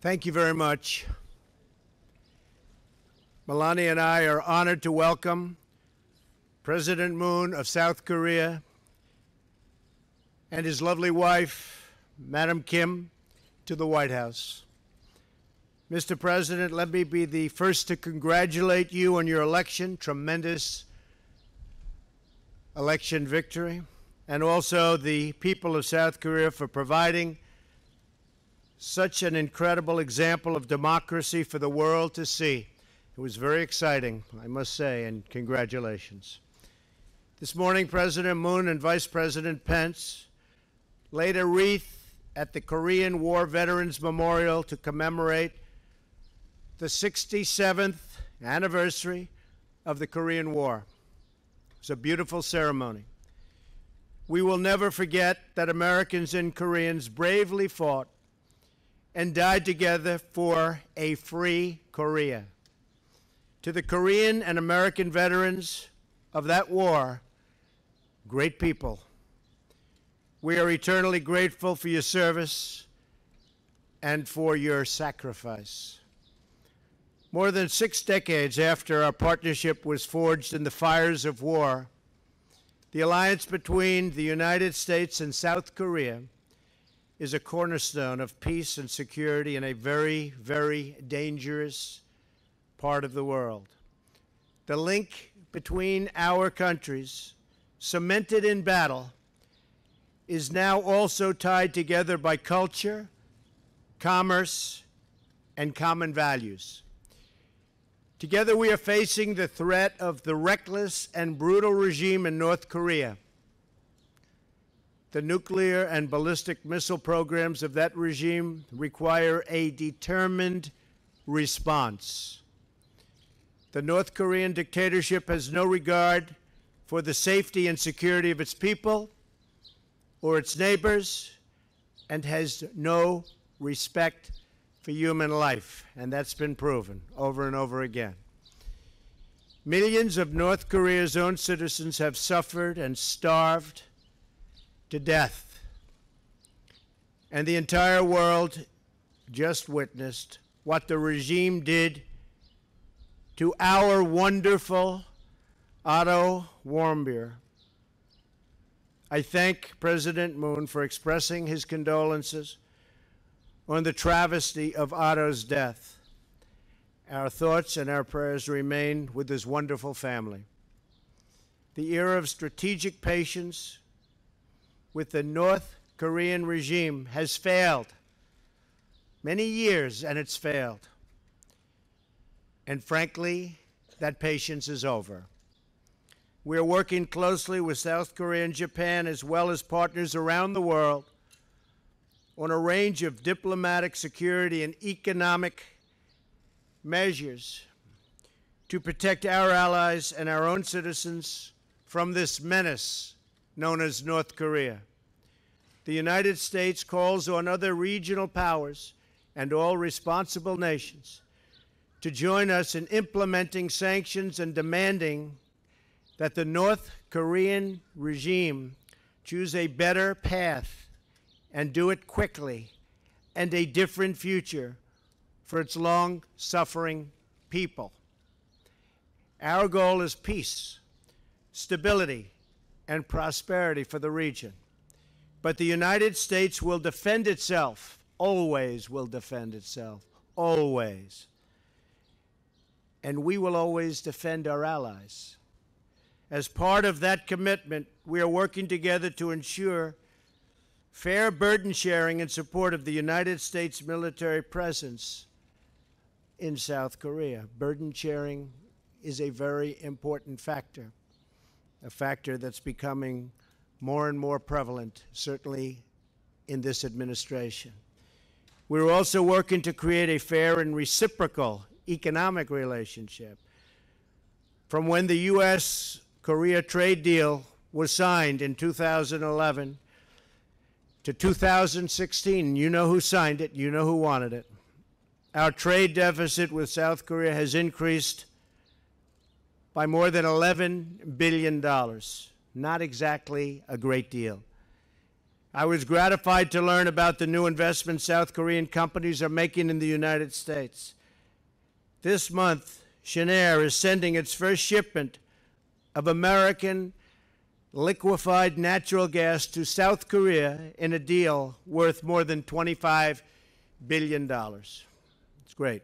Thank you very much. Melania and I are honored to welcome President Moon of South Korea and his lovely wife, Madam Kim, to the White House. Mr. President, let me be the first to congratulate you on your election, tremendous election victory, and also the people of South Korea for providing such an incredible example of democracy for the world to see. It was very exciting, I must say, and congratulations. This morning, President Moon and Vice President Pence laid a wreath at the Korean War Veterans Memorial to commemorate the 67th anniversary of the Korean War. It was a beautiful ceremony. We will never forget that Americans and Koreans bravely fought and died together for a free Korea. To the Korean and American veterans of that war, great people, we are eternally grateful for your service and for your sacrifice. More than 6 decades after our partnership was forged in the fires of war, the alliance between the United States and South Korea is a cornerstone of peace and security in a very, very dangerous part of the world. The link between our countries, cemented in battle, is now also tied together by culture, commerce, and common values. Together we are facing the threat of the reckless and brutal regime in North Korea. The nuclear and ballistic missile programs of that regime require a determined response. The North Korean dictatorship has no regard for the safety and security of its people or its neighbors, and has no respect for human life, and that's been proven over and over again. Millions of North Korea's own citizens have suffered and starved to death, and the entire world just witnessed what the regime did to our wonderful Otto Warmbier. I thank President Moon for expressing his condolences on the travesty of Otto's death. Our thoughts and our prayers remain with his wonderful family. The era of strategic patience with the North Korean regime has failed. Many years, and it's failed. And frankly, that patience is over. We are working closely with South Korea and Japan, as well as partners around the world, on a range of diplomatic, security, and economic measures to protect our allies and our own citizens from this menace known as North Korea. The United States calls on other regional powers and all responsible nations to join us in implementing sanctions and demanding that the North Korean regime choose a better path and do it quickly, and a different future for its long-suffering people. Our goal is peace, stability, and prosperity for the region. But the United States will defend itself, always will defend itself, always. And we will always defend our allies. As part of that commitment, we are working together to ensure fair burden sharing in support of the United States military presence in South Korea. Burden sharing is a very important factor, a factor that's becoming more and more prevalent, certainly in this administration. We're also working to create a fair and reciprocal economic relationship. From when the U.S.-Korea trade deal was signed in 2011 to 2016, you know who signed it, you know who wanted it. Our trade deficit with South Korea has increased by more than $11 billion. Not exactly a great deal. I was gratified to learn about the new investments South Korean companies are making in the United States. This month, Shanair is sending its first shipment of American liquefied natural gas to South Korea in a deal worth more than $25 billion. It's great.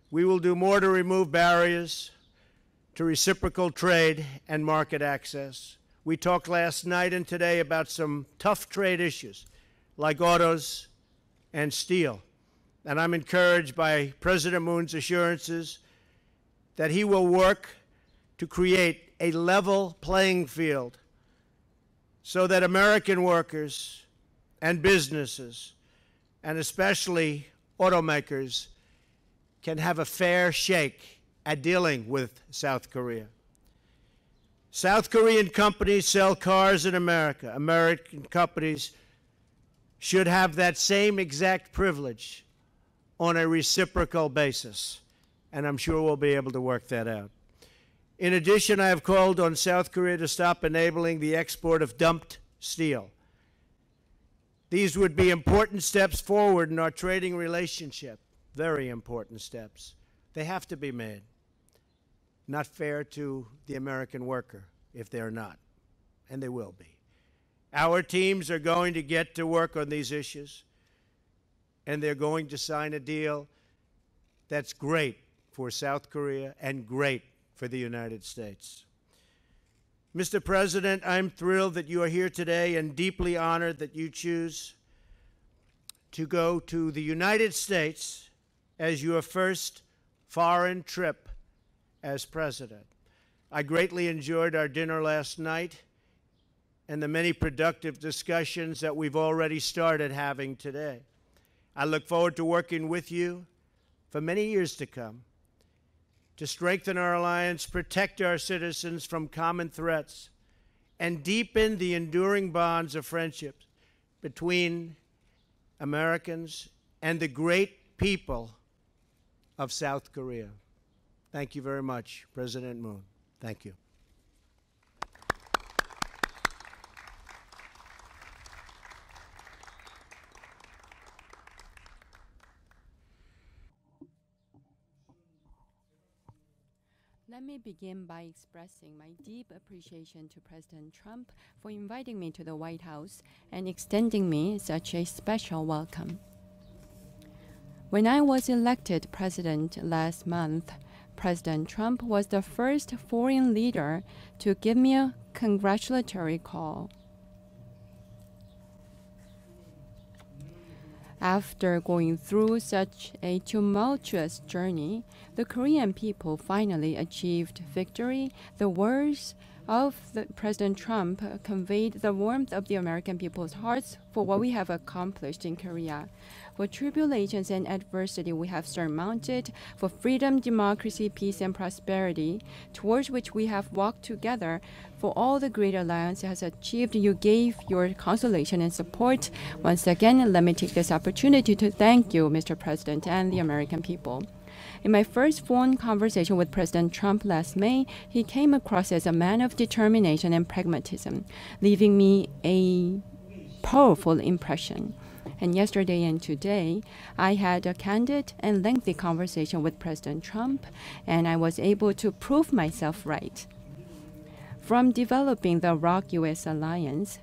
We will do more to remove barriers to reciprocal trade and market access. We talked last night and today about some tough trade issues like autos and steel. And I'm encouraged by President Moon's assurances that he will work to create a level playing field so that American workers and businesses, and especially automakers, can have a fair shake at dealing with South Korea. South Korean companies sell cars in America. American companies should have that same exact privilege on a reciprocal basis, and I'm sure we'll be able to work that out. In addition, I have called on South Korea to stop enabling the export of dumped steel. These would be important steps forward in our trading relationship, very important steps. They have to be made. Not fair to the American worker if they're not, and they will be. Our teams are going to get to work on these issues, and they're going to sign a deal that's great for South Korea and great for the United States. Mr. President, I'm thrilled that you are here today and deeply honored that you choose to go to the United States as your first foreign trip as president. I greatly enjoyed our dinner last night and the many productive discussions that we've already started having today. I look forward to working with you for many years to come to strengthen our alliance, protect our citizens from common threats, and deepen the enduring bonds of friendship between Americans and the great people of South Korea. Thank you very much, President Moon. Thank you. Let me begin by expressing my deep appreciation to President Trump for inviting me to the White House and extending me such a special welcome. When I was elected president last month, President Trump was the first foreign leader to give me a congratulatory call. After going through such a tumultuous journey, the Korean people finally achieved victory. The words of President Trump conveyed the warmth of the American people's hearts for what we have accomplished in Korea, for tribulations and adversity we have surmounted, for freedom, democracy, peace, and prosperity, towards which we have walked together, for all the great alliance has achieved. You gave your consolation and support. Once again, let me take this opportunity to thank you, Mr. President, and the American people. In my first phone conversation with President Trump last May, he came across as a man of determination and pragmatism, leaving me a powerful impression. And yesterday and today, I had a candid and lengthy conversation with President Trump, and I was able to prove myself right. From developing the ROK-US alliance,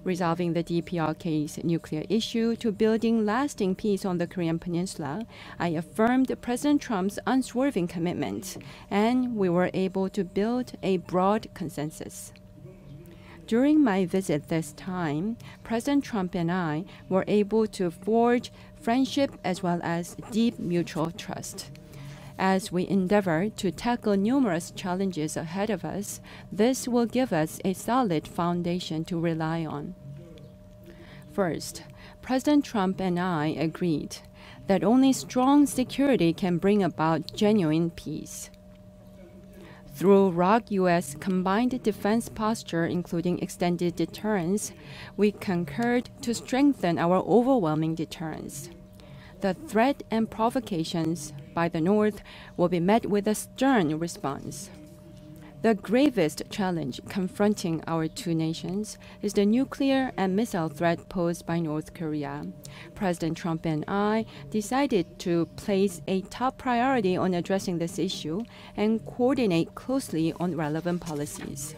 resolving the DPRK's nuclear issue, to building lasting peace on the Korean Peninsula, I affirmed President Trump's unswerving commitment, and we were able to build a broad consensus. During my visit this time, President Trump and I were able to forge friendship as well as deep mutual trust. As we endeavor to tackle numerous challenges ahead of us, this will give us a solid foundation to rely on. First, President Trump and I agreed that only strong security can bring about genuine peace. Through ROK-US combined defense posture, including extended deterrence, we concurred to strengthen our overwhelming deterrence. The threat and provocations by the North will be met with a stern response. The gravest challenge confronting our two nations is the nuclear and missile threat posed by North Korea. President Trump and I decided to place a top priority on addressing this issue and coordinate closely on relevant policies.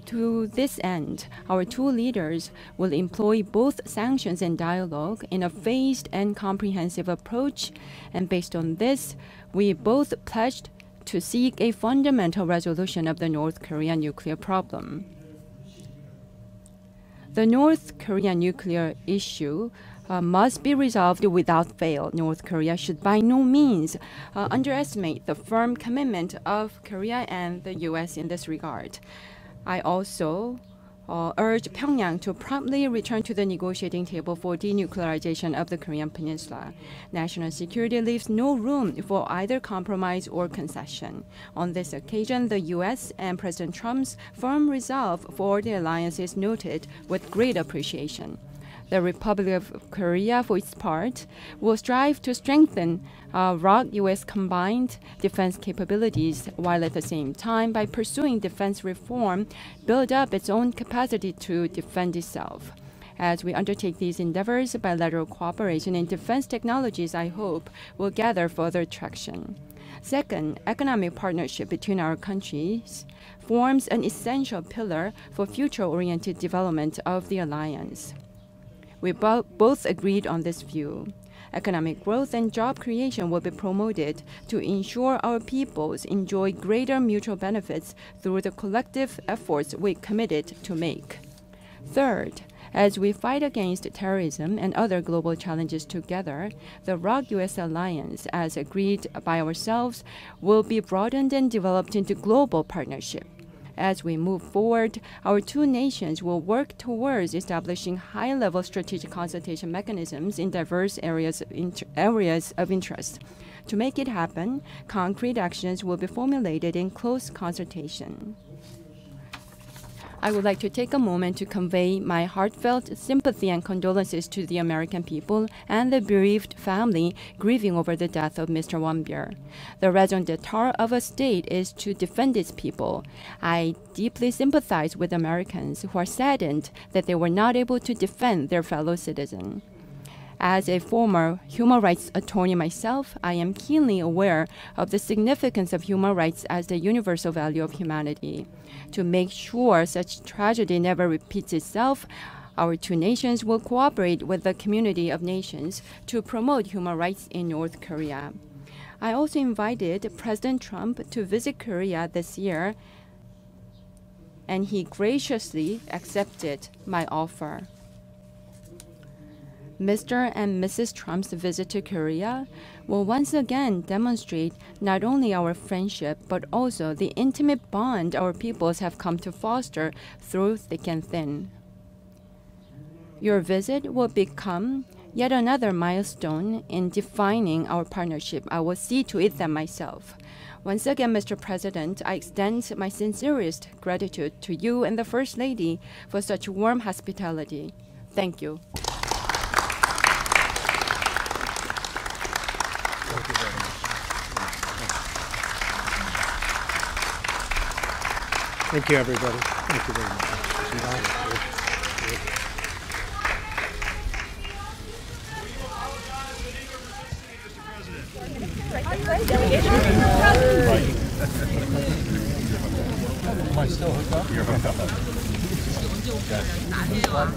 To this end, our two leaders will employ both sanctions and dialogue in a phased and comprehensive approach, and based on this, we both pledged to seek a fundamental resolution of the North Korean nuclear problem. The North Korean nuclear issue must be resolved without fail. North Korea should by no means underestimate the firm commitment of Korea and the U.S. in this regard. I also urge Pyongyang to promptly return to the negotiating table for denuclearization of the Korean Peninsula. National security leaves no room for either compromise or concession. On this occasion, the U.S. and President Trump's firm resolve for the alliance is noted with great appreciation. The Republic of Korea, for its part, will strive to strengthen ROK-U.S. combined defense capabilities, while at the same time, by pursuing defense reform, build up its own capacity to defend itself. As we undertake these endeavors, bilateral cooperation in defense technologies, I hope, will gather further traction. Second, economic partnership between our countries forms an essential pillar for future-oriented development of the alliance. We both agreed on this view. Economic growth and job creation will be promoted to ensure our peoples enjoy greater mutual benefits through the collective efforts we committed to make. Third, as we fight against terrorism and other global challenges together, the ROK-U.S. alliance, as agreed by ourselves, will be broadened and developed into global partnership. As we move forward, our two nations will work towards establishing high-level strategic consultation mechanisms in diverse areas of interest. To make it happen, concrete actions will be formulated in close consultation. I would like to take a moment to convey my heartfelt sympathy and condolences to the American people and the bereaved family grieving over the death of Mr. Won-byeol. The raison d'etre of a state is to defend its people. I deeply sympathize with Americans who are saddened that they were not able to defend their fellow citizen. As a former human rights attorney myself, I am keenly aware of the significance of human rights as the universal value of humanity. To make sure such tragedy never repeats itself, our two nations will cooperate with the community of nations to promote human rights in North Korea. I also invited President Trump to visit Korea this year, and he graciously accepted my offer. Mr. and Mrs. Trump's visit to Korea will once again demonstrate not only our friendship, but also the intimate bond our peoples have come to foster through thick and thin. Your visit will become yet another milestone in defining our partnership. I will see to it that myself. Once again, Mr. President, I extend my sincerest gratitude to you and the First Lady for such warm hospitality. Thank you. Thank you, everybody. Thank you very much. Am I still hooked up? You're hooked up.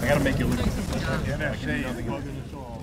I gotta make you look. NSA is bugging us all.